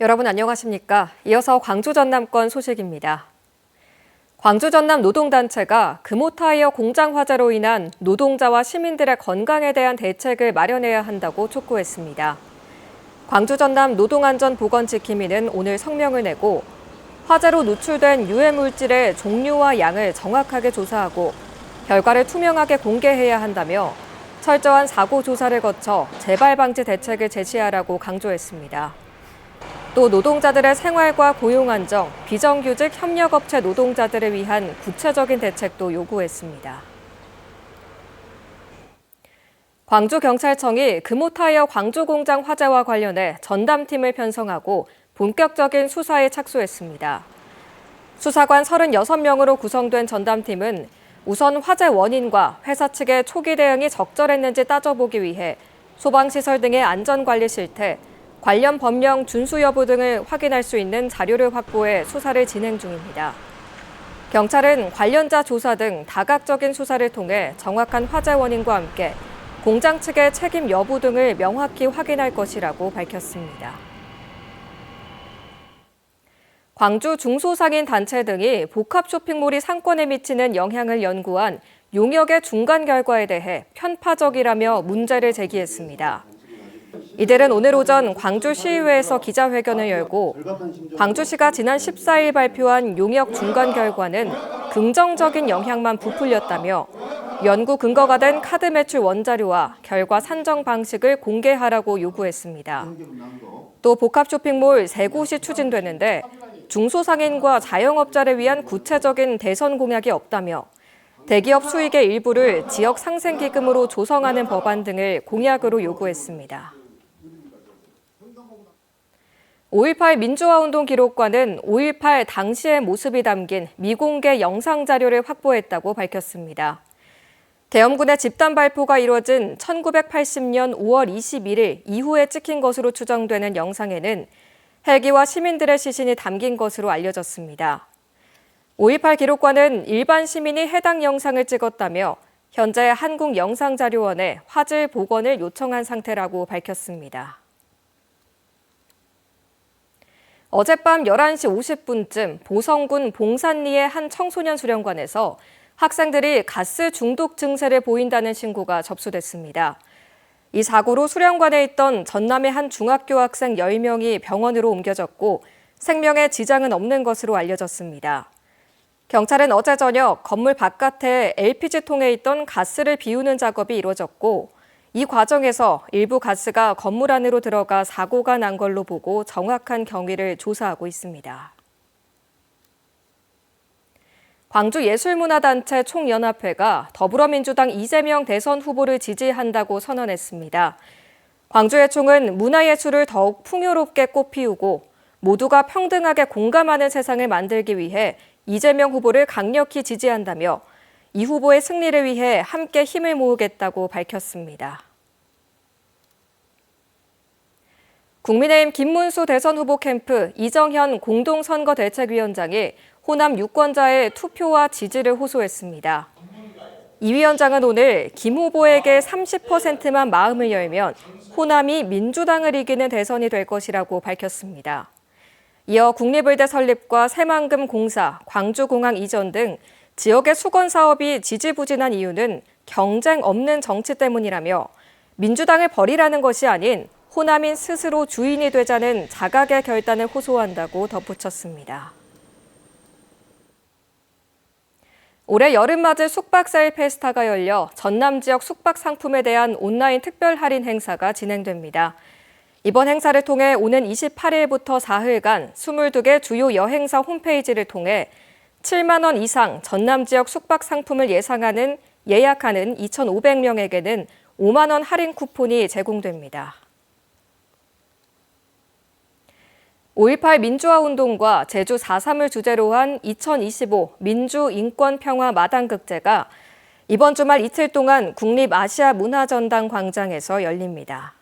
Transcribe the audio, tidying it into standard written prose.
여러분 안녕하십니까? 이어서 광주 전남권 소식입니다. 광주 전남 노동단체가 금호타이어 공장 화재로 인한 노동자와 시민들의 건강에 대한 대책을 마련해야 한다고 촉구했습니다. 광주 전남 노동안전보건지킴이는 오늘 성명을 내고 화재로 누출된 유해 물질의 종류와 양을 정확하게 조사하고 결과를 투명하게 공개해야 한다며 철저한 사고 조사를 거쳐 재발 방지 대책을 제시하라고 강조했습니다. 또 노동자들의 생활과 고용 안정, 비정규직 협력업체 노동자들을 위한 구체적인 대책도 요구했습니다. 광주경찰청이 금호타이어 광주공장 화재와 관련해 전담팀을 편성하고 본격적인 수사에 착수했습니다. 수사관 36명으로 구성된 전담팀은 우선 화재 원인과 회사 측의 초기 대응이 적절했는지 따져보기 위해 소방시설 등의 안전관리 실태, 관련 법령 준수 여부 등을 확인할 수 있는 자료를 확보해 수사를 진행 중입니다. 경찰은 관련자 조사 등 다각적인 수사를 통해 정확한 화재 원인과 함께 공장 측의 책임 여부 등을 명확히 확인할 것이라고 밝혔습니다. 광주 중소상인 단체 등이 복합 쇼핑몰이 상권에 미치는 영향을 연구한 용역의 중간 결과에 대해 편파적이라며 문제를 제기했습니다. 이들은 오늘 오전 광주시의회에서 기자회견을 열고 광주시가 지난 14일 발표한 용역 중간 결과는 긍정적인 영향만 부풀렸다며 연구 근거가 된 카드 매출 원자료와 결과 산정 방식을 공개하라고 요구했습니다. 또 복합 쇼핑몰 3곳이 추진되는데 중소상인과 자영업자를 위한 구체적인 대선 공약이 없다며 대기업 수익의 일부를 지역 상생기금으로 조성하는 법안 등을 공약으로 요구했습니다. 5.18 민주화운동 기록관은 5.18 당시의 모습이 담긴 미공개 영상 자료를 확보했다고 밝혔습니다. 계엄군의 집단 발포가 이뤄진 1980년 5월 21일 이후에 찍힌 것으로 추정되는 영상에는 헬기와 시민들의 시신이 담긴 것으로 알려졌습니다. 5.18 기록관은 일반 시민이 해당 영상을 찍었다며 현재 한국영상자료원에 화질 복원을 요청한 상태라고 밝혔습니다. 어젯밤 11시 50분쯤 보성군 봉산리의 한 청소년 수련관에서 학생들이 가스 중독 증세를 보인다는 신고가 접수됐습니다. 이 사고로 수련관에 있던 전남의 한 중학교 학생 10명이 병원으로 옮겨졌고 생명에 지장은 없는 것으로 알려졌습니다. 경찰은 어제 저녁 건물 바깥에 LPG통에 있던 가스를 비우는 작업이 이루어졌고 이 과정에서 일부 가스가 건물 안으로 들어가 사고가 난 걸로 보고 정확한 경위를 조사하고 있습니다. 광주예술문화단체 총연합회가 더불어민주당 이재명 대선 후보를 지지한다고 선언했습니다. 광주의 총은 문화예술을 더욱 풍요롭게 꽃피우고 모두가 평등하게 공감하는 세상을 만들기 위해 이재명 후보를 강력히 지지한다며 이 후보의 승리를 위해 함께 힘을 모으겠다고 밝혔습니다. 국민의힘 김문수 대선 후보 캠프 이정현 공동선거대책위원장이 호남 유권자의 투표와 지지를 호소했습니다. 이 위원장은 오늘 김 후보에게 30%만 마음을 열면 호남이 민주당을 이기는 대선이 될 것이라고 밝혔습니다. 이어 국립의대 설립과 새만금 공사, 광주공항 이전 등 지역의 수건 사업이 지지부진한 이유는 경쟁 없는 정치 때문이라며 민주당을 버리라는 것이 아닌 호남인 스스로 주인이 되자는 자각의 결단을 호소한다고 덧붙였습니다. 올해 여름맞이 숙박세일 페스타가 열려 전남 지역 숙박 상품에 대한 온라인 특별 할인 행사가 진행됩니다. 이번 행사를 통해 오는 28일부터 4일간 22개 주요 여행사 홈페이지를 통해 7만 원 이상 전남 지역 숙박 상품을 예약하는 2,500명에게는 5만 원 할인 쿠폰이 제공됩니다. 5.18 민주화운동과 제주 4.3을 주제로 한 2025 민주인권평화마당극제가 이번 주말 이틀 동안 국립아시아문화전당 광장에서 열립니다.